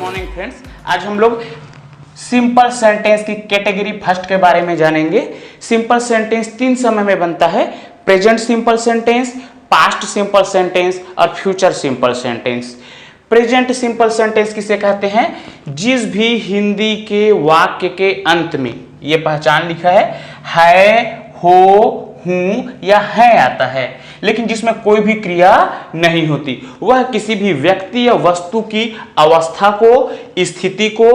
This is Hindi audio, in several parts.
मॉर्निंग फ्रेंड्स, आज हम लोग सिंपल सेंटेंस की कैटेगरी फर्स्ट के बारे में जानेंगे। सिंपल सेंटेंस तीन समय में बनता है: present simple sentence, past simple sentence और future simple sentence. Present simple sentence किसे कहते हैं? जिस भी हिंदी के वाक्य के अंत में ये पहचान लिखा है, हो, हूं या है आता है, लेकिन जिसमें कोई भी क्रिया नहीं होती, वह किसी भी व्यक्ति या वस्तु की अवस्था को, स्थिति को,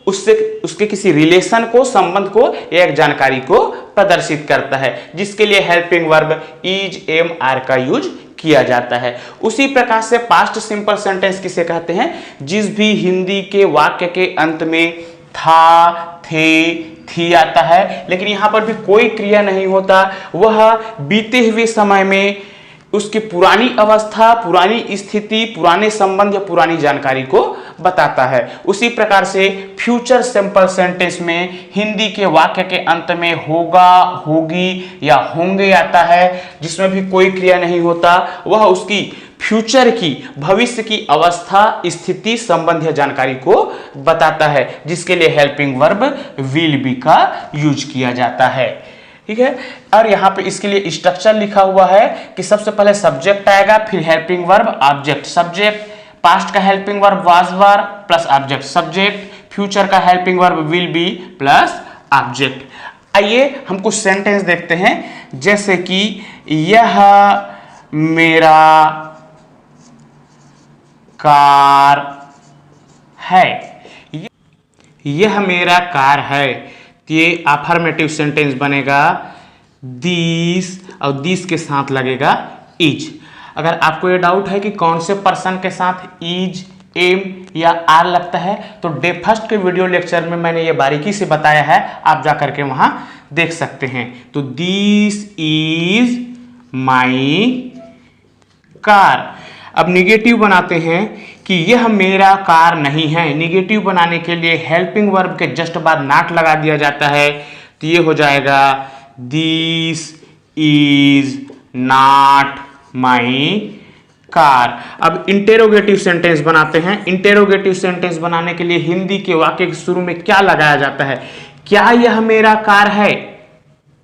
उसके किसी रिलेशन को, संबंध को या एक जानकारी को प्रदर्शित करता है, जिसके लिए helping verb is, am, are का यूज किया जाता है। उसी प्रकार से पास्ट सिंपल सेंटेंस किसे कहते हैं? जिस भी हिंदी के वाक्य के अंत में था, थे, थी आता है, लेकिन यहां पर भी कोई क्रिया नहीं होता, वह बीते हुए समय में उसकी पुरानी अवस्था, पुरानी स्थिति, पुराने संबंध या पुरानी जानकारी को बताता है। उसी प्रकार से फ्यूचर सिंपल सेंटेंस में हिंदी के वाक्य के अंत में होगा, होगी या होंगे आता है, जिसमें भी कोई क्रिया नहीं होता, वह उसकी फ्यूचर की, भविष्य की अवस्था, स्थिति, संबंध या जानकारी को बताता है, जिसके लिए हेल्पिंग वर्ब विल बी का यूज किया जाता है। ठीक है, और यहाँ पे इसके लिए स्ट्रक्चर लिखा हुआ है कि सबसे पहले सब्जेक्ट आएगा, फिर helping verb, object, subject, past का helping verb was were plus object subject, future का helping verb will be plus object. आइए हम कुछ सेंटेंस देखते हैं, जैसे कि यह मेरा कार है, यह मेरा कार है, ये अफर्मेटिव सेंटेंस बनेगा। दिस और दिस के साथ लगेगा इज। अगर आपको ये डाउट है कि कौन से पर्सन के साथ इज, एम या आर लगता है, तो डे फर्स्ट के वीडियो लेक्चर में मैंने ये बारीकी से बताया है, आप जा करके वहां देख सकते हैं। तो दिस इज माई कार। अब निगेटिव बनाते हैं कि यह मेरा कार नहीं है। निगेटिव बनाने के लिए हेल्पिंग वर्ब के जस्ट बाद नॉट लगा दिया जाता है, तो ये हो जाएगा this is not my car. अब इंटेरोगेटिव सेंटेंस बनाते हैं। इंटेरोगेटिव सेंटेंस बनाने के लिए हिंदी के वाक्य के शुरू में क्या लगाया जाता है? क्या यह मेरा कार है?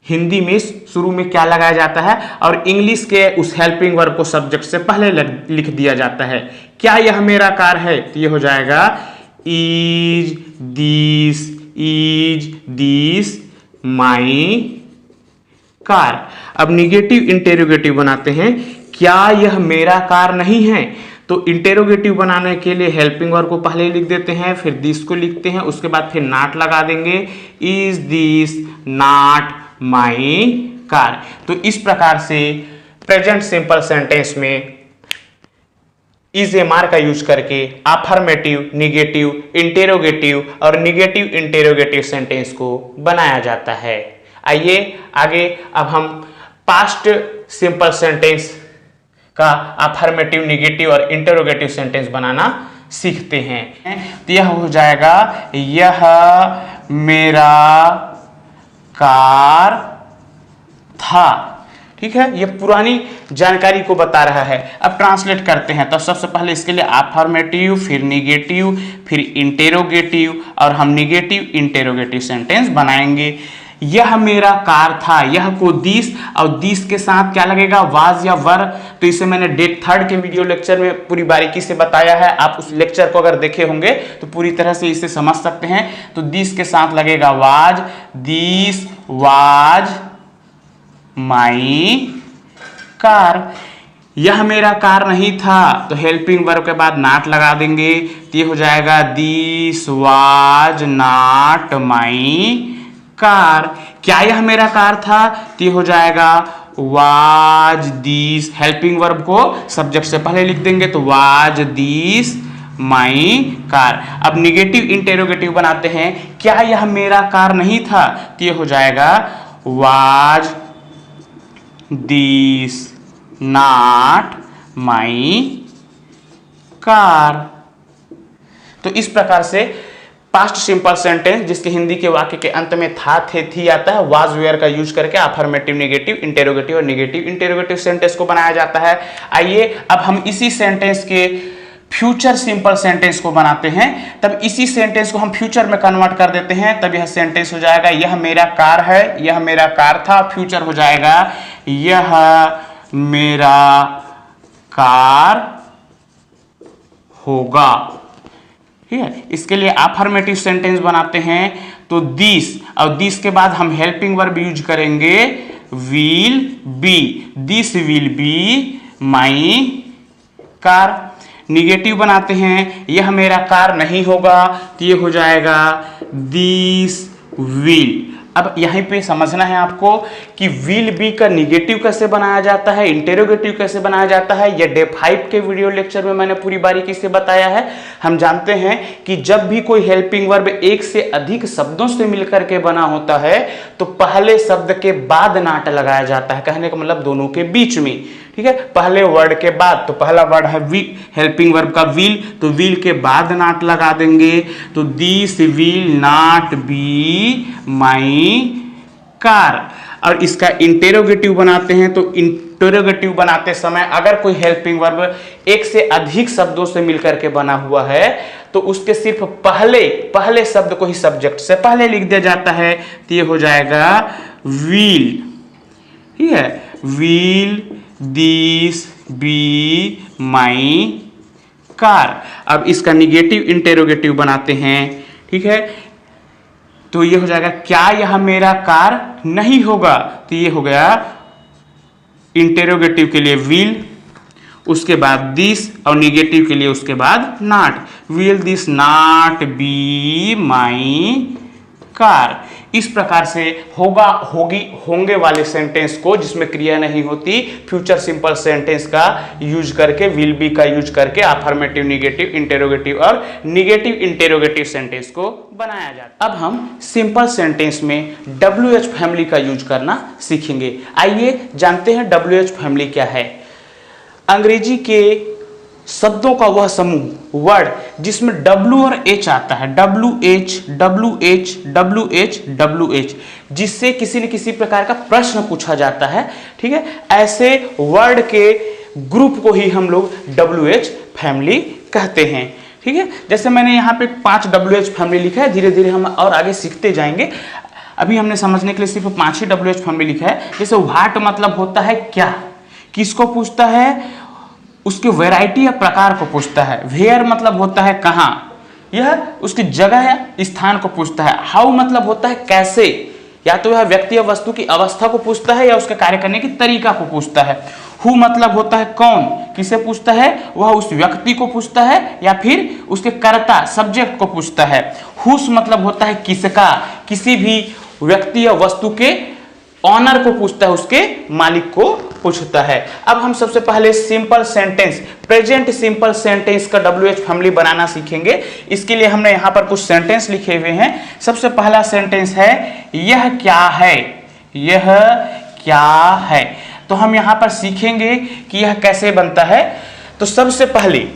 हिंदी में शुरू में क्या लगाया जाता है, और इंग्लिश के उस हेल्पिंग वर्ब को सब्जेक्ट से पहले लिख दिया जाता है। क्या यह मेरा कार है, तो ये हो जाएगा इज दिस माई कार। अब निगेटिव इंटेरोगेटिव बनाते हैं। क्या यह मेरा कार नहीं है? तो इंटेरोगेटिव बनाने के लिए हेल्पिंग वर्ब को पहले लिख देते हैं, फिर दिस को लिखते हैं, उसके बाद फिर नॉट लगा देंगे, is this not my car. तो इस प्रकार से प्रेजेंट सिंपल सेंटेंस में इज, एम, आर का यूज करके अफर्मेटिव, निगेटिव, इंटेरोगेटिव और निगेटिव इंटेरोगेटिव सेंटेंस को बनाया जाता है। आइए आगे अब हम पास्ट सिंपल सेंटेंस का अफर्मेटिव, निगेटिव और इंटेरोगेटिव सेंटेंस बनाना सीखते हैं। तो यह हो जाएगा यह मेरा कार था। ठीक है, ये पुरानी जानकारी को बता रहा है। अब ट्रांसलेट करते हैं, तो सबसे पहले इसके लिए अफर्मेटिव, फिर निगेटिव, फिर इंटेरोगेटिव और हम निगेटिव इंटेरोगेटिव सेंटेंस बनाएंगे। यह मेरा कार था, यह को दिस और दिस के साथ क्या लगेगा? वाज या वर। तो इसे मैंने डेट थर्ड के वीडियो लेक्चर में पूरी बारीकी से बताया है। आप उस लेक्चर को अगर देखे होंगे तो पूरी तरह से इसे समझ सकते हैं। तो दिस के साथ लगेगा was, this was my car. यह मेरा कार नहीं था, तो हेल्पिंग वर्ब के बाद नॉट लगा देंगे, तो ये हो जाएगा this was not my car. क्या यह मेरा कार था, तो ये हो जाएगा वाज दिस, हेल्पिंग वर्ब को सब्जेक्ट से पहले लिख देंगे, तो वाज दिस माई कार। अब निगेटिव इंटेरोगेटिव बनाते हैं। क्या यह मेरा कार नहीं था, तो ये हो जाएगा was this not my car. तो इस प्रकार से पास्ट सिंपल सेंटेंस जिसके हिंदी के वाक्य के अंत में था, थे, थी आता है, वाज, वेयर का यूज करके अफर्मेटिव, नेगेटिव, इंटेरोगेटिव और नेगेटिव इंटेरोगेटिव सेंटेंस को बनाया जाता है। आइए अब हम इसी सेंटेंस के फ्यूचर सिंपल सेंटेंस को बनाते हैं, तब इसी सेंटेंस को हम फ्यूचर में कन्वर्ट कर देते हैं, तब यह सेंटेंस हो जाएगा यह मेरा कार है, यह मेरा कार था। फ्यूचर हो जाएगा यह मेरा कार होगा। ठीक है, इसके लिए अफर्मेटिव सेंटेंस बनाते हैं तो दिस, और दिस के बाद हम हेल्पिंग वर्ब यूज करेंगे will be, this will be my car. Negative बनाते हैं, यह मेरा कार नहीं होगा, तो ये हो जाएगा दिस विल। अब यहीं पे समझना है आपको कि विल बी का निगेटिव कैसे बनाया जाता है, इंटेरोगेटिव कैसे बनाया जाता है। यह डे 5 के वीडियो लेक्चर में मैंने पूरी बारीकी से बताया है। हम जानते हैं कि जब भी कोई हेल्पिंग वर्ब एक से अधिक शब्दों से मिलकर के बना होता है तो पहले शब्द के बाद नॉट लगाया जाता है, कहने का मतलब दोनों के बीच में। ठीक है, पहले वर्ड के बाद, तो पहला वर्ड है हेल्पिंग वर्ब का विल, तो विल के बाद नॉट लगा देंगे, तो this will not be my car. और इसका इंटेरोगेटिव बनाते हैं, तो इंटेरोगेटिव बनाते समय अगर कोई हेल्पिंग वर्ब एक से अधिक शब्दों से मिलकर के बना हुआ है तो उसके सिर्फ पहले शब्द को ही सब्जेक्ट से पहले लिख दिया जाता है, तो ये हो जाएगा विल। ठीक है, will this be my car. अब इसका निगेटिव इंटेरोगेटिव बनाते हैं। ठीक है, तो ये हो जाएगा क्या यह मेरा कार नहीं होगा, तो ये हो गया इंटेरोगेटिव के लिए विल, उसके बाद दिस, और निगेटिव के लिए उसके बाद not, will this not be my car. इस प्रकार से होगा, होगी, होंगे वाले सेंटेंस को जिसमें क्रिया नहीं होती, फ्यूचर सिंपल सेंटेंस का यूज करके, विल बी का यूज करके अफर्मेटिव, निगेटिव, इंटेरोगेटिव और निगेटिव इंटेरोगेटिव सेंटेंस को बनाया जाता है। अब हम सिंपल सेंटेंस में WH फैमिली का यूज करना सीखेंगे। आइए जानते हैं WH फैमिली क्या है। अंग्रेजी के शब्दों का वह समूह, वर्ड, जिसमें W और H आता है, WH, WH, WH, WH, जिससे किसी न किसी प्रकार का प्रश्न पूछा जाता है। ठीक है, ऐसे वर्ड के ग्रुप को ही हम लोग WH फैमिली कहते हैं। ठीक है, जैसे मैंने यहाँ पे 5 WH फैमिली लिखा है, धीरे धीरे हम और आगे सीखते जाएंगे। अभी हमने समझने के लिए सिर्फ 5 ही WH फैमिली लिखा है। जैसे व्हाट मतलब होता है क्या, किसको पूछता है, उसके वैरायटी या प्रकार को पूछता है। वेयर मतलब होता है कहाँ, यह उसकी जगह या स्थान को पूछता है। हाउ मतलब होता है कैसे, या तो यह व्यक्ति या वस्तु की अवस्था को पूछता है या उसके कार्य करने की तरीका को पूछता है। हु मतलब होता है कौन, किसे पूछता है, वह उस व्यक्ति को पूछता है या फिर उसके कर्ता सब्जेक्ट को पूछता है। हुस मतलब होता है किसका, किसी भी व्यक्ति या वस्तु के ऑनर को पूछता है, उसके मालिक को पूछता है। अब हम सबसे पहले simple sentence, present simple sentence का WH फैमिली बनाना सीखेंगे। इसके लिए हमने यहाँ पर कुछ सेंटेंस लिखे हुए हैं। सबसे पहला सेंटेंस है यह क्या है, यह क्या है। तो हम यहाँ पर सीखेंगे कि यह कैसे बनता है। तो सबसे पहले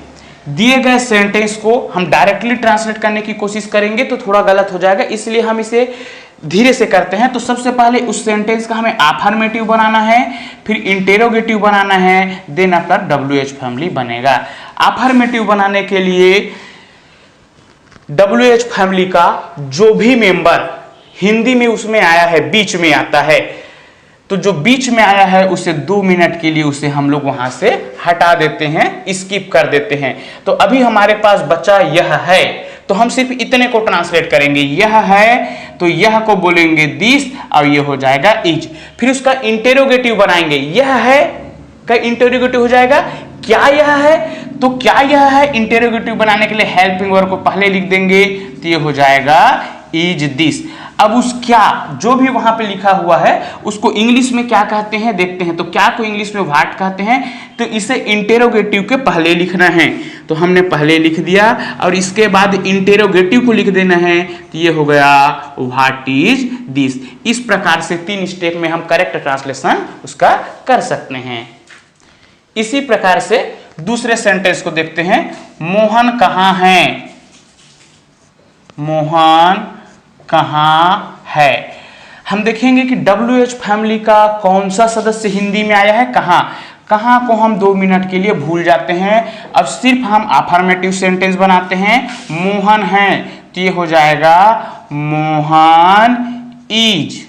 दिए गए सेंटेंस को हम डायरेक्टली ट्रांसलेट करने की कोशिश करेंगे तो थोड़ा गलत हो जाएगा, इसलिए हम इसे धीरे से करते हैं। तो सबसे पहले उस सेंटेंस का हमें अफर्मेटिव बनाना है, फिर इंटेरोगेटिव बनाना है, देन आफ्टर WH फैमिली बनेगा। अफर्मेटिव बनाने के लिए WH फैमिली का जो भी मेंबर हिंदी में उसमें आया है, बीच में आता है, तो जो बीच में आया है उसे 2 मिनट के लिए उसे हम लोग वहां से हटा देते हैं, स्किप कर देते हैं। तो अभी हमारे पास बचा यह है, तो हम सिर्फ इतने को ट्रांसलेट करेंगे। यह है तो यह को बोलेंगे दिस, और ये हो जाएगा इज। फिर उसका इंटेरोगेटिव बनाएंगे, यह है का इंटेरोगेटिव हो जाएगा क्या यह है, तो क्या यह है इंटेरोगेटिव बनाने के लिए हेल्पिंग वर्ब को पहले लिख देंगे, तो ये हो जाएगा इज दिस। अब उस क्या जो भी वहां पे लिखा हुआ है उसको इंग्लिश में क्या कहते हैं देखते हैं। तो क्या को इंग्लिश में व्हाट कहते हैं, तो इसे इंटेरोगेटिव के पहले लिखना है, तो हमने पहले लिख दिया, और इसके बाद इंटेरोगेटिव को लिख देना है, तो ये हो गया व्हाट इज दिस। इस प्रकार से 3 स्टेप में हम करेक्ट ट्रांसलेशन उसका कर सकते हैं। इसी प्रकार से दूसरे सेंटेंस को देखते हैं, मोहन कहाँ है, मोहन कहाँ है। हम देखेंगे कि WH फैमिली का कौन सा सदस्य हिंदी में आया है, कहाँ। कहाँ को हम 2 मिनट के लिए भूल जाते हैं। अब सिर्फ हम अफर्मेटिव सेंटेंस बनाते हैं। मोहन है तो ये हो जाएगा मोहन इज।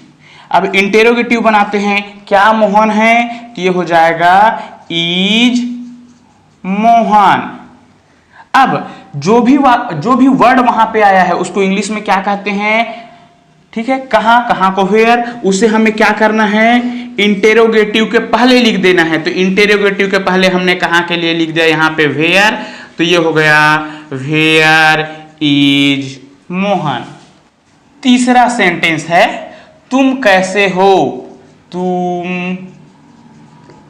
अब इंटेरोगेटिव बनाते हैं, क्या मोहन है तो ये हो जाएगा इज मोहन। अब जो भी वर्ड वहां पे आया है उसको इंग्लिश में क्या कहते हैं, ठीक है, कहाँ को वेयर, उसे हमें क्या करना है, इंटेरोगेटिव के पहले लिख देना है। तो इंटेरोगेटिव के पहले हमने कहाँ के लिए लिख दिया, यहाँ पे वेयर, तो ये हो गया वेयर इज मोहन। तीसरा सेंटेंस है तुम कैसे हो, तुम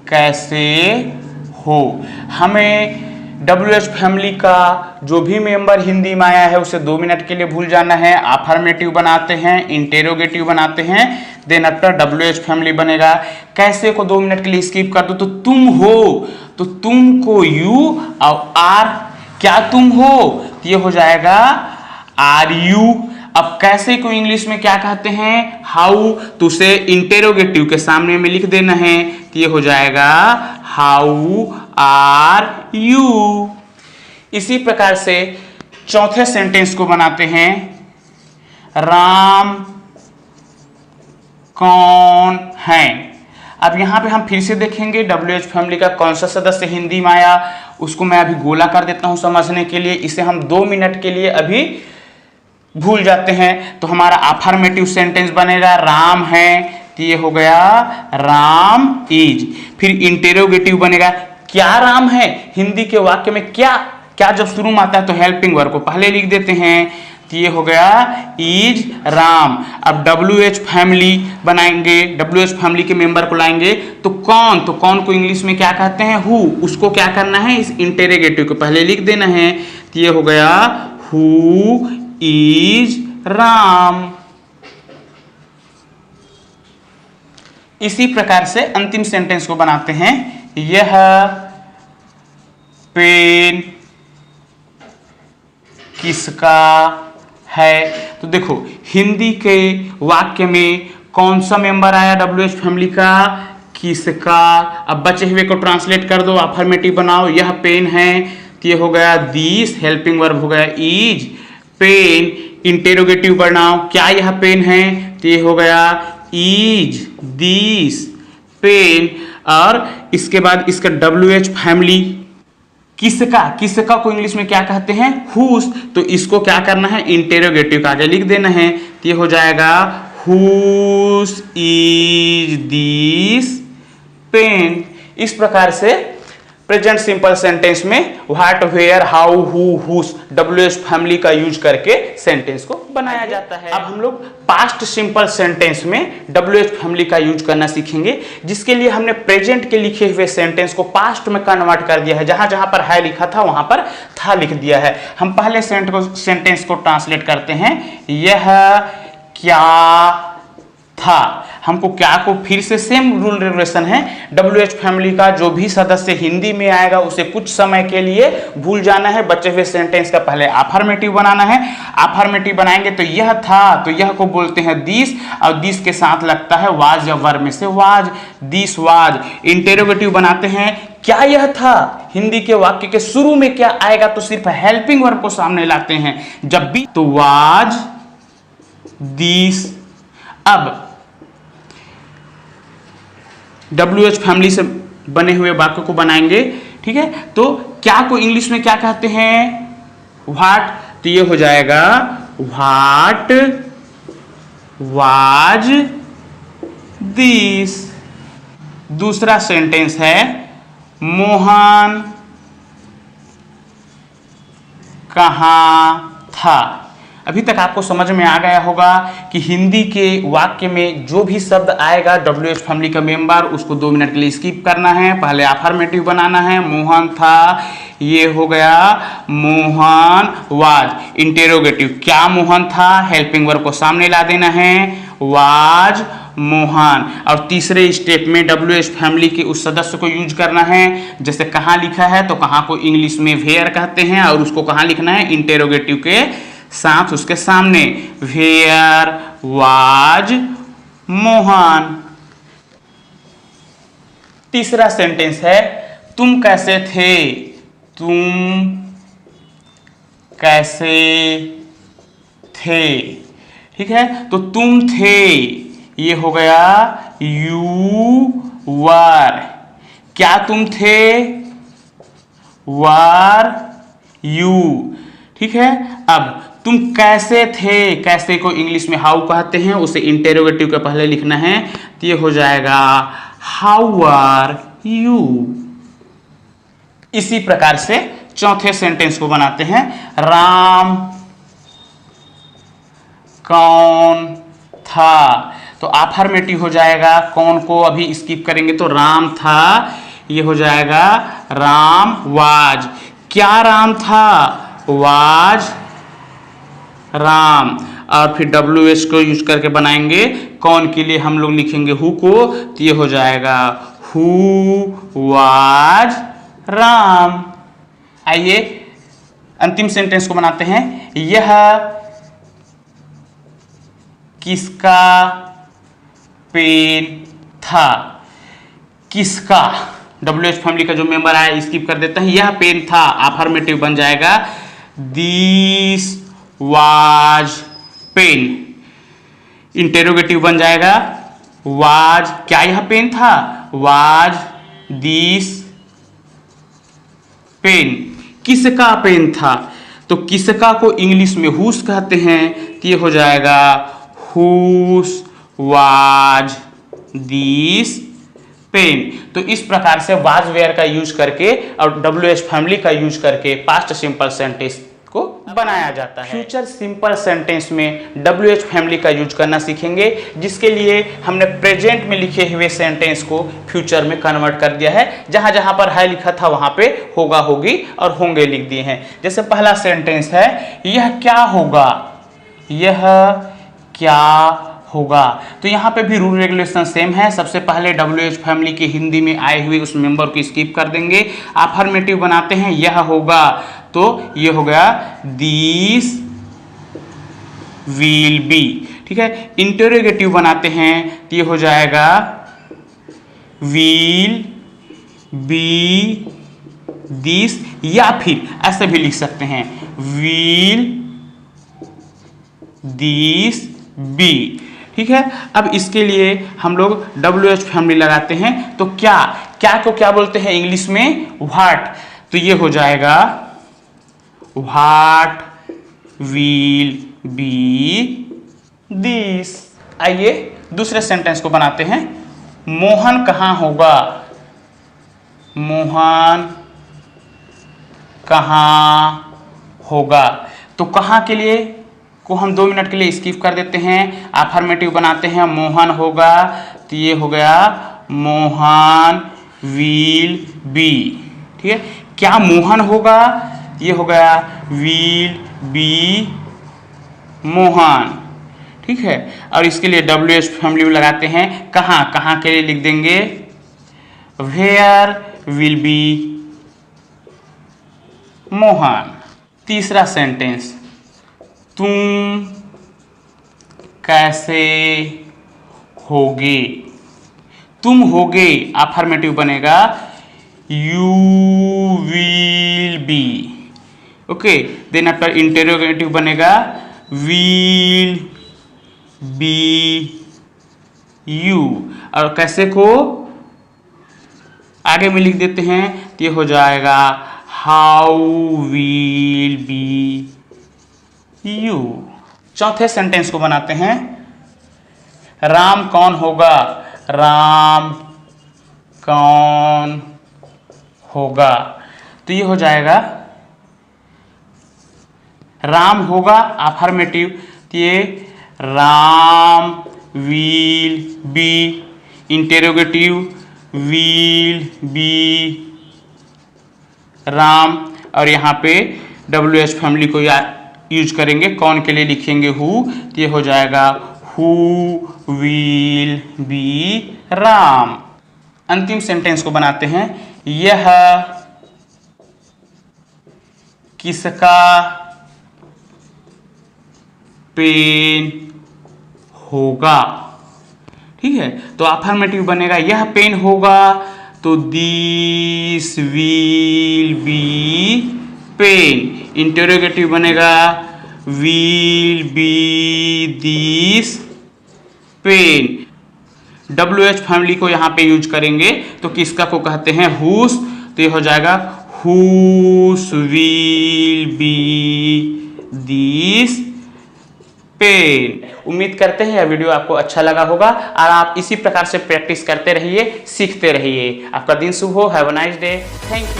कैसे हो। हमें WH फैमिली का जो भी मेंबर हिंदी में आया है उसे 2 मिनट के लिए भूल जाना है। अफर्मेटिव बनाते हैं, इंटेरोगेटिव बनाते हैं, देन आफ्टर WH फैमिली बनेगा। कैसे को 2 मिनट के लिए स्किप कर दो तो तुम हो, तो तुम को यू और आर, क्या तुम हो तो ये हो जाएगा आर यू। अब कैसे को इंग्लिश में क्या कहते हैं, हाउ, तो उसे इंटेरोगेटिव के सामने में लिख देना है तो ये हो जाएगा हाउ आर यू। इसी प्रकार से चौथे सेंटेंस को बनाते हैं राम कौन है। अब यहां पे हम फिर से देखेंगे WH फैमिली का कौन सा सदस्य हिंदी में आया, उसको मैं अभी गोला कर देता हूं समझने के लिए। इसे हम 2 मिनट के लिए अभी भूल जाते हैं। तो हमारा अफर्मेटिव सेंटेंस बनेगा राम है तो ये हो गया राम इज। फिर इंटेरोगेटिव बनेगा क्या राम है, हिंदी के वाक्य में क्या क्या जब शुरू में आता है तो हेल्पिंग वर्ब को पहले लिख देते हैं तो ये हो गया इज राम। अब WH फैमिली बनाएंगे, WH फैमिली के मेंबर को लाएंगे तो कौन को इंग्लिश में क्या कहते हैं, हु, उसको क्या करना है, इस इंटेरोगेटिव को पहले लिख देना है तो ये हो गया हु इज राम। इसी प्रकार से अंतिम सेंटेंस को बनाते हैं यह पेन किसका है। तो देखो हिंदी के वाक्य में कौन सा मेंबर आया WH फैमिली का, किसका। अब बचे हुए को ट्रांसलेट कर दो, अफर्मेटिव बनाओ, यह पेन है तो ये हो गया दिस, हेल्पिंग वर्ब हो गया इज, पेन। इंटेरोगेटिव बनाओ, क्या यह पेन है तो ये हो गया इज दिस पेन। और इसके बाद इसका WH फैमिली किसका को इंग्लिश में क्या कहते हैं, हुस, तो इसको क्या करना है, इंटेरोगेटिव का आगे लिख देना है तो ये हो जाएगा हुस इज दिस पेन। इस प्रकार से प्रेजेंट सिंपल सेंटेंस में what, where, how, who, whose, WH family का यूज करके सेंटेंस को बनाया जाता है। अब हम लोग पास्ट सिंपल सेंटेंस में WH फैमिली का यूज करना सीखेंगे, जिसके लिए हमने प्रेजेंट के लिखे हुए सेंटेंस को पास्ट में कन्वर्ट कर दिया है। जहां जहां पर है लिखा था वहां पर था लिख दिया है। हम पहले सेंटेंस को ट्रांसलेट करते हैं, यह क्या था। हमको क्या को फिर से सेम रूल रेगुलेशन है, WH फैमिली का जो भी सदस्य हिंदी में आएगा उसे कुछ समय के लिए भूल जाना है। बचे हुए सेंटेंस का पहले अफर्मेटिव बनाना है। अफर्मेटिव बनाएंगे तो यह था, तो यह को बोलते हैं दिस, और दिस के साथ लगता है वाज या वर्ब में से वाज, दिस वाज। इंटेरोगेटिव बनाते हैं, क्या यह था, हिंदी के वाक्य के शुरू में क्या आएगा तो सिर्फ हेल्पिंग वर्ब को सामने लाते हैं जब भी, तो वाज दिस। अब WH फैमिली से बने हुए वाक्य को बनाएंगे, ठीक है। तो क्या को इंग्लिश में क्या कहते हैं, व्हाट, तो ये हो जाएगा व्हाट वाज दिस। दूसरा सेंटेंस है मोहन कहां था। अभी तक आपको समझ में आ गया होगा कि हिंदी के वाक्य में जो भी शब्द आएगा WH फैमिली का मेंबर, उसको 2 मिनट के लिए स्किप करना है, पहले अफर्मेटिव बनाना है। मोहन था, ये हो गया मोहन वाज। इंटेरोगेटिव, क्या मोहन था, हेल्पिंग वर्ब को सामने ला देना है, वाज मोहन। और तीसरे स्टेप में WH फैमिली के उस सदस्य को यूज करना है। जैसे कहाँ लिखा है तो कहाँ को इंग्लिश में वेयर कहते हैं, और उसको कहाँ लिखना है, इंटेरोगेटिव के साथ उसके सामने, वेयर वाज मोहन। तीसरा सेंटेंस है तुम कैसे थे, तुम कैसे थे। ठीक है, तो तुम थे ये हो गया यू वर। क्या तुम थे, वर यू। ठीक है, अब तुम कैसे थे, कैसे को इंग्लिश में हाउ कहते हैं, उसे इंटेरोगेटिव के पहले लिखना है, तो ये हो जाएगा हाउ आर यू। इसी प्रकार से चौथे सेंटेंस को बनाते हैं। राम कौन था, तो अफर्मेटिव हो जाएगा, कौन को अभी स्किप करेंगे तो राम था, ये हो जाएगा राम वाज। क्या राम था, वाज राम। और फिर WH को यूज करके बनाएंगे, कौन के लिए हम लोग लिखेंगे हु को, तो ये हो जाएगा हु वाज राम। आइए अंतिम सेंटेंस को बनाते हैं। यह किसका पेन था, किसका, WH फैमिली का जो मेंबर आया स्किप कर देते हैं। यह पेन था, अफर्मेटिव बन जाएगा दिस वाज पेन। इंटेरोगेटिव बन जाएगा वाज, क्या यह पेन था, वाज दिस पेन। किसका पेन था, तो किसका को इंग्लिश में हुस कहते हैं, तो ये हो जाएगा हुस वाज दिस पेन। तो इस प्रकार से वाज वेयर का यूज करके और WH फैमिली का यूज करके पास्ट सिंपल सेंटेंस को बनाया जाता है। फ्यूचर सिंपल सेंटेंस में WH फैमिली का यूज करना सीखेंगे, जिसके लिए हमने प्रेजेंट में लिखे हुए सेंटेंस को फ्यूचर में कन्वर्ट कर दिया है। जहां जहां पर है लिखा था वहां पे होगा, होगी और होंगे लिख दिए हैं। जैसे पहला सेंटेंस है यह क्या होगा, यह क्या होगा, तो यहाँ पे भी रूल रेगुलेशन सेम है। सबसे पहले WH फैमिली के हिंदी में आए हुए उस मेंबर को स्किप कर देंगे, अफर्मेटिव बनाते हैं, यह होगा, तो ये हो गया दिस विल बी। ठीक है, इंटरोगेटिव बनाते हैं, तो ये हो जाएगा विल बी दिस, या फिर ऐसे भी लिख सकते हैं विल दिस बी। ठीक है, अब इसके लिए हम लोग WH फैमिली लगाते हैं, तो क्या, क्या को क्या बोलते हैं इंग्लिश में, व्हाट, तो ये हो जाएगा व्हाट विल बी दिस। आइए दूसरे सेंटेंस को बनाते हैं। मोहन कहाँ होगा, मोहन कहाँ होगा, तो कहाँ के लिए को हम 2 मिनट के लिए स्किप कर देते हैं, अफर्मेटिव बनाते हैं, मोहन होगा, तो ये हो गया मोहन विल बी। ठीक है, क्या मोहन होगा, ये हो गया विल बी मोहन। ठीक है, और इसके लिए WH फैमिली लगाते हैं, कहाँ, कहाँ के लिए लिख देंगे वेयर विल बी मोहन। तीसरा सेंटेंस तुम कैसे होगे, तुम होगे अफर्मेटिव बनेगा you will be. Okay, then after interrogative बनेगा विल बी यू, और कैसे को आगे में लिख देते हैं, तो ये हो जाएगा हाउ विल बी यू। चौथे सेंटेंस को बनाते हैं। राम कौन होगा, राम कौन होगा, तो ये हो जाएगा राम होगा अफर्मेटिव, तो ये Ram will be, interrogative will be Ram, और यहाँ पे WH फैमिली को यूज करेंगे, कौन के लिए लिखेंगे हु, तो ये हो जाएगा हु विल बी राम। अंतिम सेंटेंस को बनाते हैं। यह किसका पेन होगा। ठीक है, तो अफर्मेटिव बनेगा यह पेन होगा, तो this will be pen. Interrogative बनेगा will be this pen. WH family को यहाँ पे यूज करेंगे तो किसका को कहते हैं, हुस, तो ये हो जाएगा हुस विल बी दिस पेन। उम्मीद करते हैं यह वीडियो आपको अच्छा लगा होगा और आप इसी प्रकार से प्रैक्टिस करते रहिए, सीखते रहिए। आपका दिन शुभ हो। Have a nice day. Thank you.